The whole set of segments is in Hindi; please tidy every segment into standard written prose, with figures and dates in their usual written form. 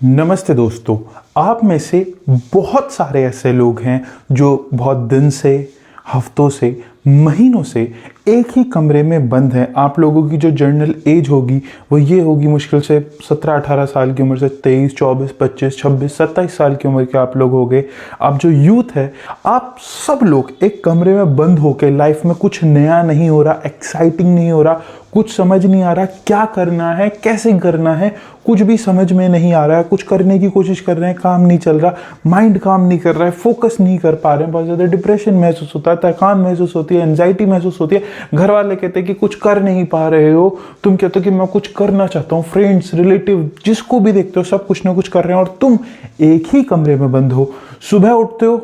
नमस्ते दोस्तों। आप में से बहुत सारे ऐसे लोग हैं जो बहुत दिन से, हफ्तों से, महीनों से एक ही कमरे में बंद हैं। आप लोगों की जो जनरल एज होगी वो ये होगी मुश्किल से 17-18 साल की उम्र से 23, 24, 25, 26, 27 साल की उम्र के आप लोग होंगे। आप जो यूथ है, आप सब लोग एक कमरे में बंद होकर लाइफ में कुछ नया नहीं हो रहा, एक्साइटिंग नहीं हो रहा, कुछ समझ नहीं आ रहा क्या करना है, कैसे करना है, कुछ भी समझ में नहीं आ रहा है। कुछ करने की कोशिश कर रहे हैं, काम नहीं चल रहा, माइंड काम नहीं कर रहा है, फोकस नहीं कर पा रहे हैं, बहुत ज़्यादा डिप्रेशन महसूस होता है, थकान महसूस होती है, एंजाइटी महसूस होती है। घर वाले कहते हैं कि कुछ कर नहीं पा रहे हो, तुम कहते हो कि मैं कुछ करना चाहता हूँ। फ्रेंड्स, रिलेटिव, जिसको भी देखते हो सब कुछ ना कुछ कर रहे हैं और तुम एक ही कमरे में बंद हो। सुबह उठते हो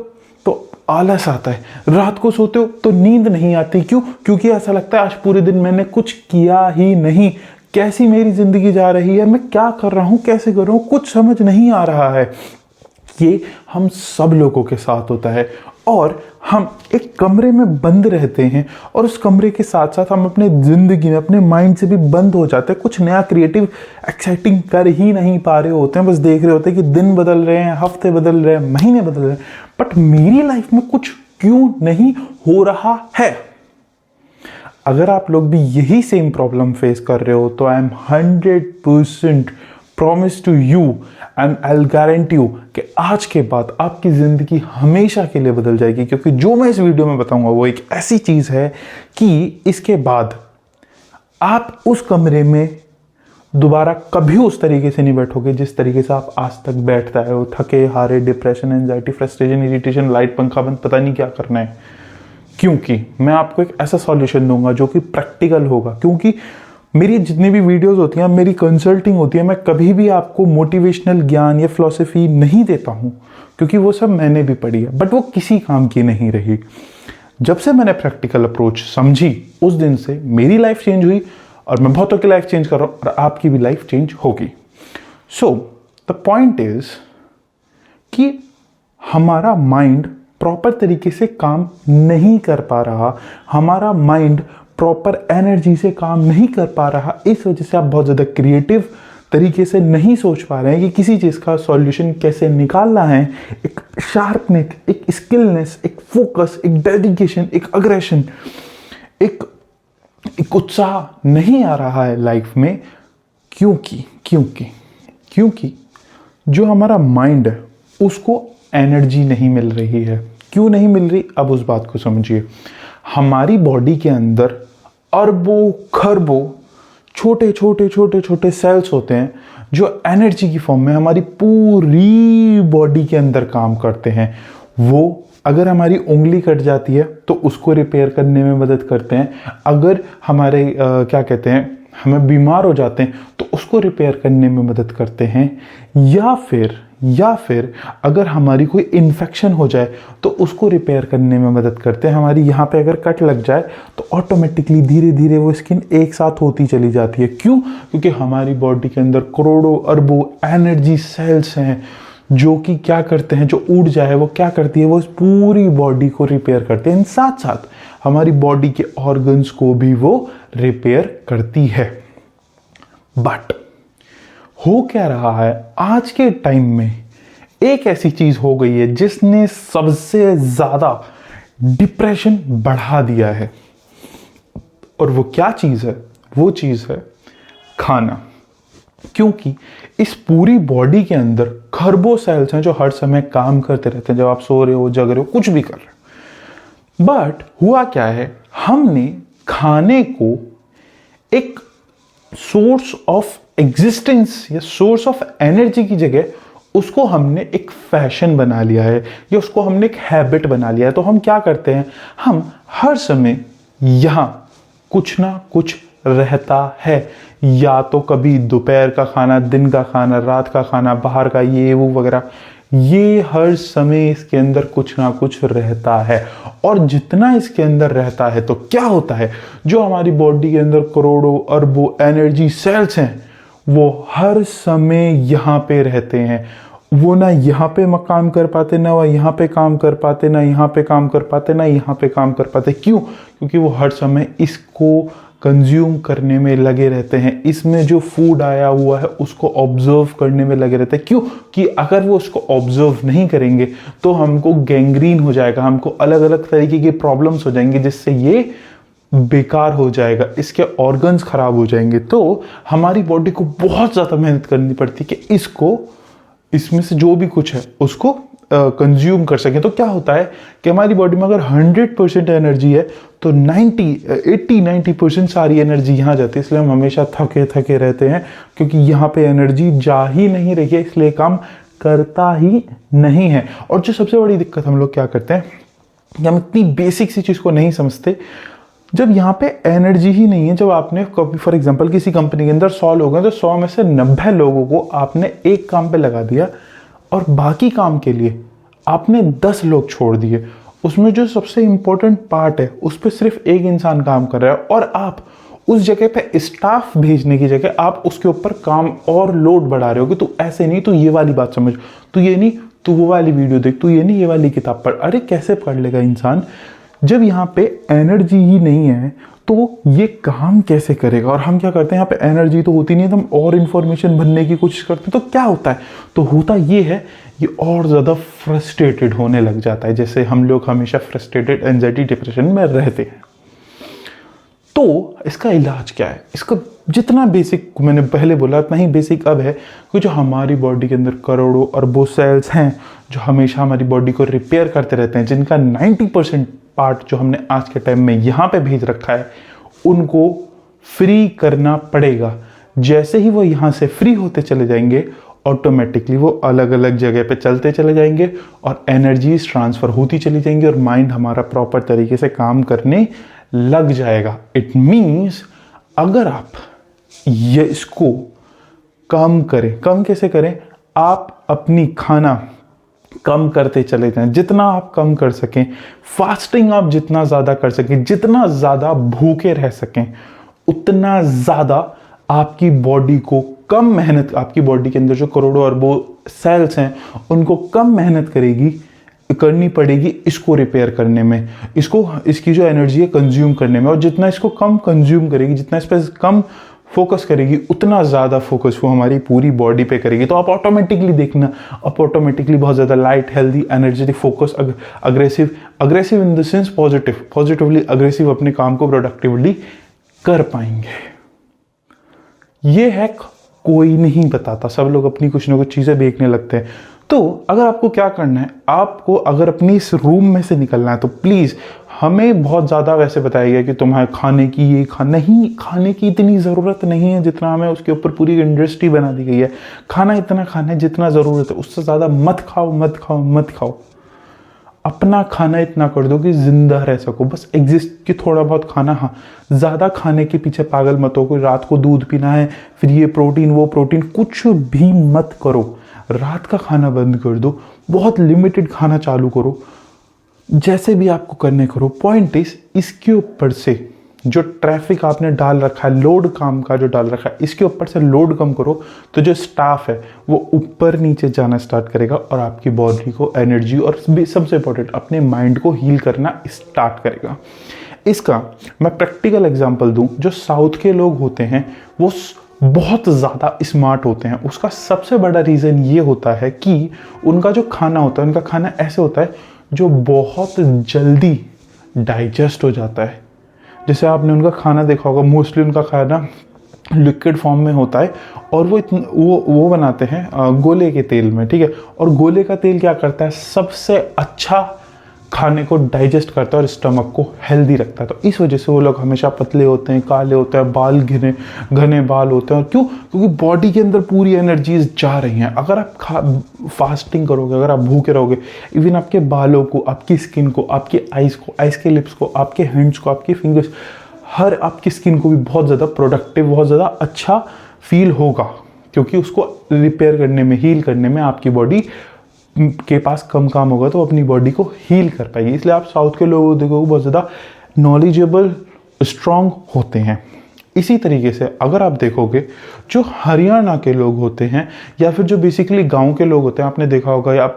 तो आलस आता है, रात को सोते हो तो नींद नहीं आती। क्यों? क्योंकि ऐसा लगता है आज पूरे दिन मैंने कुछ किया ही नहीं। कैसी मेरी जिंदगी जा रही है, मैं क्या कर रहा हूं, कैसे कर रहा हूं, कुछ समझ नहीं आ रहा है। ये हम सब लोगों के साथ होता है और हम एक कमरे में बंद रहते हैं और उस कमरे के साथ साथ हम अपने जिंदगी में अपने माइंड से भी बंद हो जाते हैं। कुछ नया क्रिएटिव एक्साइटिंग कर ही नहीं पा रहे होते हैं, बस देख रहे होते हैं कि दिन बदल रहे हैं, हफ्ते बदल रहे हैं, महीने बदल रहे हैं, बट मेरी लाइफ में कुछ क्यों नहीं हो रहा है। अगर आप लोग भी यही सेम प्रॉब्लम फेस कर रहे हो तो I am 100% promise to you and I will guarantee you कि आज के बाद आपकी ज़िंदगी हमेशा के लिए बदल जाएगी। क्योंकि जो मैं इस वीडियो में बताऊंगा वो एक ऐसी चीज़ है कि इसके बाद आप उस कमरे में दोबारा कभी उस तरीके से नहीं बैठोगे जिस तरीके से आप आज तक बैठता है। वो थके हारे, depression, anxiety, frustration, irritation, light पंखा बंद, पता नहीं क्या करना है। क्योंकि मैं आपको एक ऐसा सॉल्यूशन दूंगा जो कि प्रैक्टिकल होगा। क्योंकि मेरी जितनी भी वीडियोस होती हैं, मेरी कंसल्टिंग होती है, मैं कभी भी आपको मोटिवेशनल ज्ञान या फिलॉसफी नहीं देता हूं, क्योंकि वो सब मैंने भी पढ़ी है, बट वो किसी काम की नहीं रही। जब से मैंने प्रैक्टिकल अप्रोच समझी उस दिन से मेरी लाइफ चेंज हुई और मैं बहुतों की लाइफ चेंज कर रहा हूं और आपकी भी लाइफ चेंज होगी। सो द पॉइंट इज कि हमारा माइंड प्रॉपर तरीके से काम नहीं कर पा रहा, हमारा माइंड प्रॉपर एनर्जी से काम नहीं कर पा रहा। इस वजह से आप बहुत ज़्यादा क्रिएटिव तरीके से नहीं सोच पा रहे हैं कि किसी चीज़ का सॉल्यूशन कैसे निकालना है। एक शार्पनेस, एक स्किलनेस, एक फोकस, एक डेडिकेशन, एक अग्रेशन, एक उत्साह नहीं आ रहा है लाइफ में। क्योंकि जो हमारा माइंड है उसको एनर्जी नहीं मिल रही है। क्यों नहीं मिल रही, अब उस बात को समझिए। हमारी बॉडी के अंदर अरबों खरबों छोटे सेल्स होते हैं जो एनर्जी की फॉर्म में हमारी पूरी बॉडी के अंदर काम करते हैं। वो अगर हमारी उंगली कट जाती है तो उसको रिपेयर करने में मदद करते हैं। अगर हमारे हमें बीमार हो जाते हैं तो उसको रिपेयर करने में मदद करते हैं। या फिर अगर हमारी कोई इन्फेक्शन हो जाए तो उसको रिपेयर करने में मदद करते हैं। हमारी यहाँ पे अगर कट लग जाए तो ऑटोमेटिकली धीरे धीरे वो स्किन एक साथ होती चली जाती है। क्यों? क्योंकि हमारी बॉडी के अंदर करोड़ों अरबों एनर्जी सेल्स हैं जो कि क्या करते हैं, जो उड़ जाए वो क्या करती है, वो पूरी बॉडी को रिपेयर करते हैं। साथ साथ हमारी बॉडी के ऑर्गन्स को भी वो रिपेयर करती है। बट हो क्या रहा है, आज के टाइम में एक ऐसी चीज हो गई है जिसने सबसे ज्यादा डिप्रेशन बढ़ा दिया है। और वो क्या चीज है? वो चीज है खाना। क्योंकि इस पूरी बॉडी के अंदर खरबों सेल्स हैं जो हर समय काम करते रहते हैं, जब आप सो रहे हो, जग रहे हो, कुछ भी कर रहे हो। बट हुआ क्या है, हमने खाने को एक सोर्स ऑफ एग्जिस्टेंस या सोर्स ऑफ एनर्जी की जगह उसको हमने एक फैशन बना लिया है या उसको हमने एक हैबिट बना लिया है। तो हम क्या करते हैं, हम हर समय यहां कुछ ना कुछ रहता है। या तो कभी दोपहर का खाना, दिन का खाना, रात का खाना, बाहर का ये वो वगैरह, ये हर समय इसके अंदर कुछ ना कुछ रहता है। और जितना इसके अंदर रहता है तो क्या होता है, जो हमारी बॉडी के अंदर करोड़ों अरबों एनर्जी सेल्स हैं वो हर समय यहाँ पे रहते हैं। वो ना यहाँ पे काम कर पाते, ना वो यहाँ पे काम कर पाते, ना यहाँ पे काम कर पाते, ना यहाँ पे काम कर पाते। क्यों? क्योंकि वो हर समय इसको कंज्यूम करने में लगे रहते हैं, इसमें जो फूड आया हुआ है उसको ऑब्जर्व करने में लगे रहते हैं। क्यों? कि अगर वो उसको ऑब्जर्व नहीं करेंगे तो हमको गैंग्रीन हो जाएगा, हमको अलग अलग तरीके की प्रॉब्लम्स हो जाएंगे, जिससे ये बेकार हो जाएगा, इसके ऑर्गन्स खराब हो जाएंगे। तो हमारी बॉडी को बहुत ज़्यादा मेहनत करनी पड़ती है कि इसमें से जो भी कुछ है उसको कंज्यूम कर सकें। तो क्या होता है कि हमारी बॉडी में अगर 100% एनर्जी है तो 80-90% सारी एनर्जी यहाँ जाती है, इसलिए हम हमेशा थके थके रहते हैं, क्योंकि यहाँ पे एनर्जी जा ही नहीं रही है, इसलिए काम करता ही नहीं है। और जो सबसे बड़ी दिक्कत हम लोग क्या करते हैं कि हम इतनी बेसिक सी चीज़ को नहीं समझते। जब यहाँ पे एनर्जी ही नहीं है, जब आपने फॉर एग्जांपल किसी कंपनी के अंदर 100 लोग हैं तो 100 में से 90 लोगों को आपने एक काम पे लगा दिया और बाकी काम के लिए आपने 10 लोग छोड़ दिए, उसमें जो सबसे इंपॉर्टेंट पार्ट है उस पर सिर्फ एक इंसान काम कर रहा है और आप उस जगह पे स्टाफ भेजने की जगह आप उसके ऊपर काम और लोड बढ़ा रहे हो कि तू ऐसे नहीं, तू ये वाली बात समझ, तू ये नहीं, तू वो वाली वीडियो देख, तू ये नहीं, ये वाली किताब पढ़। अरे कैसे पढ़ लेगा इंसान जब यहाँ पे एनर्जी ही नहीं है, तो ये काम कैसे करेगा? और हम क्या करते हैं, यहाँ पे एनर्जी तो होती नहीं है तो हम और इन्फॉर्मेशन भरने की कोशिश करते हैं। तो क्या होता है, तो होता ये है, ये और ज़्यादा फ्रस्ट्रेटेड होने लग जाता है, जैसे हम लोग हमेशा फ्रस्ट्रेटेड, एंजाइटी, डिप्रेशन में रहते हैं। तो इसका इलाज क्या है? इसका जितना बेसिक मैंने पहले बोला उतना ही बेसिक अब है कि जो हमारी बॉडी के अंदर करोड़ों अरबों सेल्स हैं जो हमेशा हमारी बॉडी को रिपेयर करते रहते हैं, जिनका 90% पार्ट जो हमने आज के टाइम में यहाँ पे भेज रखा है, उनको फ्री करना पड़ेगा। जैसे ही वो यहाँ से फ्री होते चले जाएंगे, ऑटोमेटिकली वो अलग अलग जगह पे चलते चले जाएंगे और एनर्जीज ट्रांसफ़र होती चली जाएंगी और माइंड हमारा प्रॉपर तरीके से काम करने लग जाएगा। इट मीन्स अगर आप ये इसको कम करें, कम कैसे करें? आप अपनी खाना कम करते चले जाएं, जितना आप कम कर सकें। फास्टिंग आप जितना ज़्यादा कर सकें, जितना ज़्यादा भूखे रह सकें, उतना ज़्यादा आपकी बॉडी को कम मेहनत, आपकी बॉडी के अंदर जो करोड़ों अरबों सेल्स हैं उनको कम मेहनत करनी पड़ेगी इसको रिपेयर करने में, इसकी जो एनर्जी है कंज्यूम करने में। और जितना इसको कम कंज्यूम करेगी, जितना इस पर कम फोकस करेगी, उतना ज़्यादा फोकस वो हमारी पूरी बॉडी पे करेगी। तो आप ऑटोमेटिकली देखना, आप ऑटोमेटिकली बहुत ज़्यादा light, healthy, energetic, focus, aggressive in the sense positively aggressive अपने काम को प्रोडक्टिवली कर पाएंगे। ये हैक कोई नहीं बताता, सब लोग अपनी कुछ ना कुछ चीज़ें देखने लगते हैं। तो अगर आपको क्या करना है, आपको अगर अपनी इस रूम में से निकलना है तो प्लीज़, हमें बहुत ज़्यादा वैसे बताया गया कि तुम्हारे खाने की नहीं, खाने की इतनी ज़रूरत नहीं है जितना हमें, उसके ऊपर पूरी इंडस्ट्री बना दी गई है। खाना इतना खाना है जितना ज़रूरत है, उससे ज़्यादा मत खाओ। अपना खाना इतना कर दो कि जिंदा रह सको, बस एग्जिस्ट कि थोड़ा बहुत खाना। हाँ, ज़्यादा खाने के पीछे पागल मत हो, कोई रात को दूध पीना है, फिर ये प्रोटीन वो प्रोटीन, कुछ भी मत करो। रात का खाना बंद कर दो, बहुत लिमिटेड खाना चालू करो, जैसे भी आपको करने करो। पॉइंट इज, इसके ऊपर से जो ट्रैफिक आपने डाल रखा है, लोड काम का जो डाल रखा है, इसके ऊपर से लोड कम करो, तो जो स्टाफ है वो ऊपर नीचे जाना स्टार्ट करेगा और आपकी बॉडी को एनर्जी और सबसे इंपॉर्टेंट अपने माइंड को हील करना स्टार्ट करेगा। इसका मैं प्रैक्टिकल एग्जांपल दूं, जो साउथ के लोग होते हैं वो बहुत ज़्यादा स्मार्ट होते हैं। उसका सबसे बड़ा रीज़न ये होता है कि उनका जो खाना होता है, उनका खाना ऐसे होता है जो बहुत जल्दी डाइजेस्ट हो जाता है। जैसे आपने उनका खाना देखा होगा, मोस्टली उनका खाना लिक्विड फॉर्म में होता है और वो बनाते हैं गोले के तेल में, ठीक है। और गोले का तेल क्या करता है, सबसे अच्छा खाने को डाइजेस्ट करता है और स्टमक को हेल्दी रखता है। तो इस वजह से वो लोग हमेशा पतले होते हैं, काले होते हैं, बाल घने बाल होते हैं। और क्यों? क्योंकि बॉडी के अंदर पूरी एनर्जीज जा रही हैं। अगर आप फास्टिंग करोगे, अगर आप भूखे रहोगे, इवन आपके बालों को, आपकी स्किन को, आपकी आइज़ के लिप्स को, आपके हैंड्स को, आपके फिंगर्स, हर आपकी स्किन को भी बहुत ज़्यादा प्रोडक्टिव, बहुत ज़्यादा अच्छा फील होगा, क्योंकि उसको रिपेयर करने में, हील करने में आपकी बॉडी के पास कम काम होगा तो अपनी बॉडी को हील कर पाएगी। इसलिए आप साउथ के लोगों को देखोगे बहुत ज़्यादा नॉलेजेबल, स्ट्रॉन्ग होते हैं। इसी तरीके से अगर आप देखोगे जो हरियाणा के लोग होते हैं या फिर जो बेसिकली गांव के लोग होते हैं, आपने देखा होगा या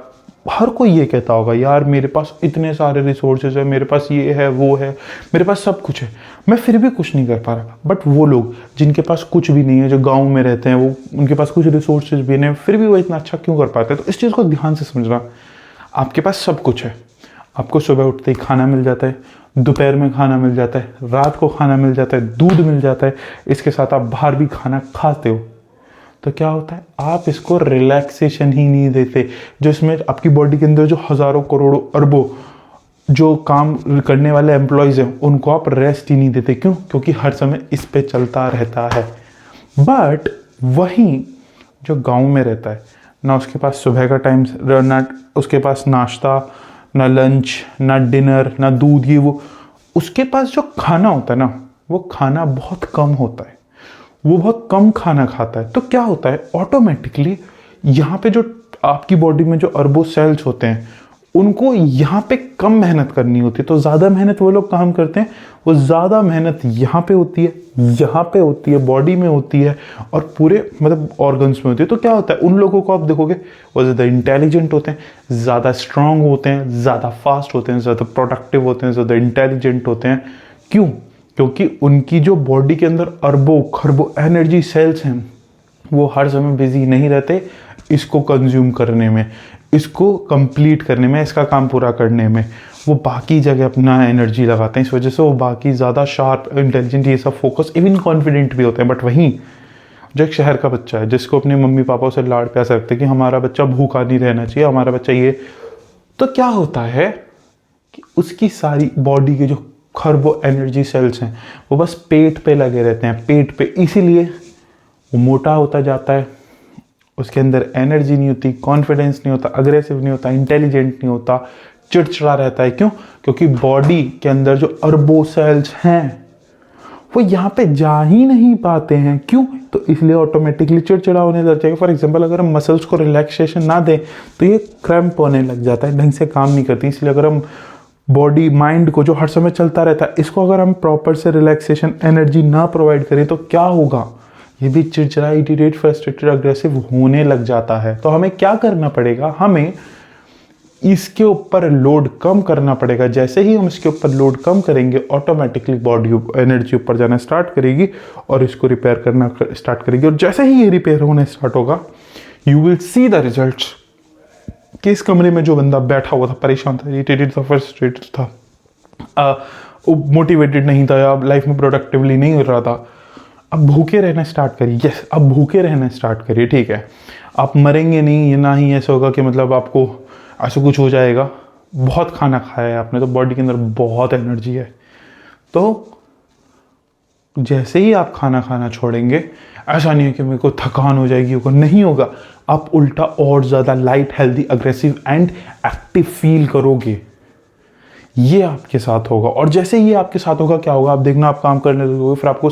हर कोई ये कहता होगा, यार मेरे पास इतने सारे रिसोर्सेज है, मेरे पास ये है वो है, मेरे पास सब कुछ है, मैं फिर भी कुछ नहीं कर पा रहा। बट वो लोग जिनके पास कुछ भी नहीं है, जो गांव में रहते हैं, वो उनके पास कुछ रिसोर्सेज भी नहीं, फिर भी वो इतना अच्छा क्यों कर पाते हैं? तो इस चीज़ को ध्यान से समझना। आपके पास सब कुछ है, आपको सुबह उठते ही खाना मिल जाता है, दोपहर में खाना मिल जाता है, रात को खाना मिल जाता है, दूध मिल जाता है, इसके साथ आप बाहर भी खाना खाते हो। तो क्या होता है, आप इसको रिलैक्सेशन ही नहीं देते। जो इसमें आपकी बॉडी के अंदर जो हज़ारों करोड़ों अरबों जो काम करने वाले एम्प्लॉयज़ हैं, उनको आप रेस्ट ही नहीं देते। क्यों? क्योंकि हर समय इस पे चलता रहता है। बट वहीं जो गांव में रहता है ना, उसके पास सुबह का टाइम, ना उसके पास नाश्ता, ना लंच, ना डिनर, ना दूध, ये वो, उसके पास जो खाना होता है ना, वो खाना बहुत कम होता है, वो बहुत कम खाना खाता है। तो क्या होता है, ऑटोमेटिकली यहाँ पे जो आपकी बॉडी में जो अरबों सेल्स होते हैं, उनको यहाँ पे कम मेहनत करनी होती है। तो ज़्यादा मेहनत वो लोग काम करते हैं, वो ज़्यादा मेहनत यहाँ पे होती है, यहाँ पे होती है, बॉडी में होती है, और पूरे मतलब ऑर्गन्स में होती है। तो क्या होता है, उन लोगों को आप देखोगे वो ज़्यादा इंटेलिजेंट होते हैं, ज़्यादा स्ट्रांग होते हैं, ज़्यादा फास्ट होते हैं, ज़्यादा प्रोडक्टिव होते हैं, ज़्यादा इंटेलिजेंट होते हैं। क्यों? क्योंकि उनकी जो बॉडी के अंदर अरबों खरबों एनर्जी सेल्स हैं, वो हर समय बिजी नहीं रहते इसको कंज्यूम करने में, इसको कंप्लीट करने में, इसका काम पूरा करने में। वो बाकी जगह अपना एनर्जी लगाते हैं। इस वजह से वो बाकी ज़्यादा शार्प, इंटेलिजेंट, ये सब फोकस, इवन कॉन्फिडेंट भी होते हैं। बट वहीं जो एक शहर का बच्चा है, जिसको अपने मम्मी पापा से लाड़ प्यार से रखते हैं कि हमारा बच्चा भूखा नहीं रहना चाहिए, हमारा बच्चा ये, तो क्या होता है कि उसकी सारी बॉडी के जो खरबों एनर्जी सेल्स हैं, वो बस पेट पे लगे रहते हैं, पेट पे। इसीलिए वो मोटा होता जाता है, उसके अंदर एनर्जी नहीं होती, कॉन्फिडेंस नहीं होता, अग्रेसिव नहीं होता, इंटेलिजेंट नहीं होता, चिड़चिड़ा रहता है। क्यों? क्योंकि बॉडी के अंदर जो अरबों सेल्स हैं वो यहाँ पे जा ही नहीं पाते हैं। क्यों? तो इसलिए ऑटोमेटिकली चिड़चिड़ा होने लग जाएगा। फॉर एग्जांपल, अगर हम मसल्स को रिलैक्सेशन ना दें तो ये क्रैम्प होने लग जाता है, ढंग से काम नहीं करती। इसलिए अगर हम बॉडी माइंड को जो हर समय चलता रहता है, इसको अगर हम प्रॉपर से रिलैक्सेशन एनर्जी ना प्रोवाइड करें तो क्या होगा, ये भी चिड़चिड़ा, इरिटेट, फ्रस्ट्रेटेड, अग्रेसिव होने लग जाता है। तो हमें क्या करना पड़ेगा, हमें इसके ऊपर लोड कम करना पड़ेगा। जैसे ही हम इसके ऊपर लोड कम करेंगे, ऑटोमेटिकली बॉडी एनर्जी ऊपर जाना स्टार्ट करेगी और इसको रिपेयर करना स्टार्ट करेगी। और जैसे ही ये रिपेयर होने स्टार्ट होगा, you will see the results. कि इस कमरे में जो बंदा बैठा हुआ था, परेशान था, इरिटेटेड था, फ्रस्ट्रेटेड था, मोटिवेटेड नहीं था, या लाइफ में प्रोडक्टिवली नहीं हो रहा था, अब भूखे रहना स्टार्ट करिए। यस, अब भूखे रहना स्टार्ट करिए। ठीक है, आप मरेंगे नहीं, ये ना ही ऐसा होगा कि मतलब आपको ऐसा कुछ हो जाएगा। बहुत खाना खाया है आपने, तो बॉडी के अंदर बहुत एनर्जी है। तो जैसे ही आप खाना खाना छोड़ेंगे, ऐसा नहीं है कि मेरे को थकान हो जाएगी, वो नहीं होगा। आप उल्टा और ज़्यादा light, healthy, aggressive and active feel करोगे। ये आपके साथ होगा। और जैसे ये आपके साथ होगा, क्या होगा, आप देखना, आप काम करने लगोगे, फिर आपको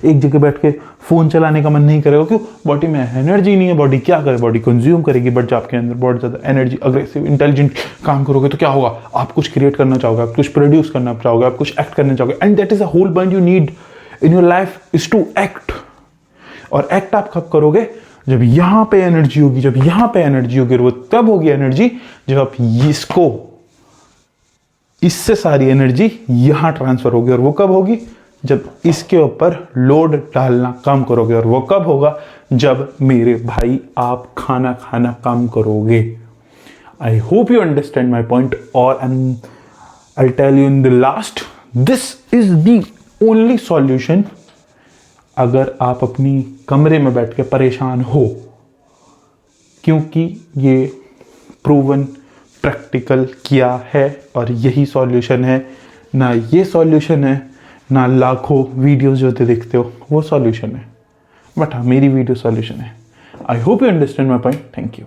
एक जगह बैठ के फ़ोन चलाने का मन नहीं करेगा। क्यों? बॉडी में एनर्जी नहीं है। बॉडी क्या करे, बॉडी कंज्यूम करेगी। बट जब आपके अंदर बहुत ज़्यादा एनर्जी, अग्रेसिव, इंटेलिजेंट काम करोगे तो क्या होगा, आप कुछ क्रिएट करना चाहोगे, आप कुछ प्रोड्यूस करना चाहोगे, आप कुछ एक्ट करना चाहोगे। And that is a whole point you need in your life is to act. और एक्ट आप कब करोगे, जब यहाँ पे एनर्जी होगी, जब यहाँ पे एनर्जी होगी। और वो तब होगी एनर्जी जब आप इससे सारी एनर्जी यहां ट्रांसफर होगी। और वो कब होगी, जब इसके ऊपर लोड डालना कम करोगे। और वो कब होगा, जब मेरे भाई आप खाना खाना कम करोगे। I hope you understand my point. और I tell you in the last, this is the only solution. अगर आप अपनी कमरे में बैठ के परेशान हो, क्योंकि ये प्रूवन, प्रैक्टिकल किया है, और यही सॉल्यूशन है। ना ये सॉल्यूशन है, ना लाखों वीडियोस जो देखते हो वो सॉल्यूशन है, बट हाँ, मेरी वीडियो सॉल्यूशन है। आई hope you understand my point. Thank you.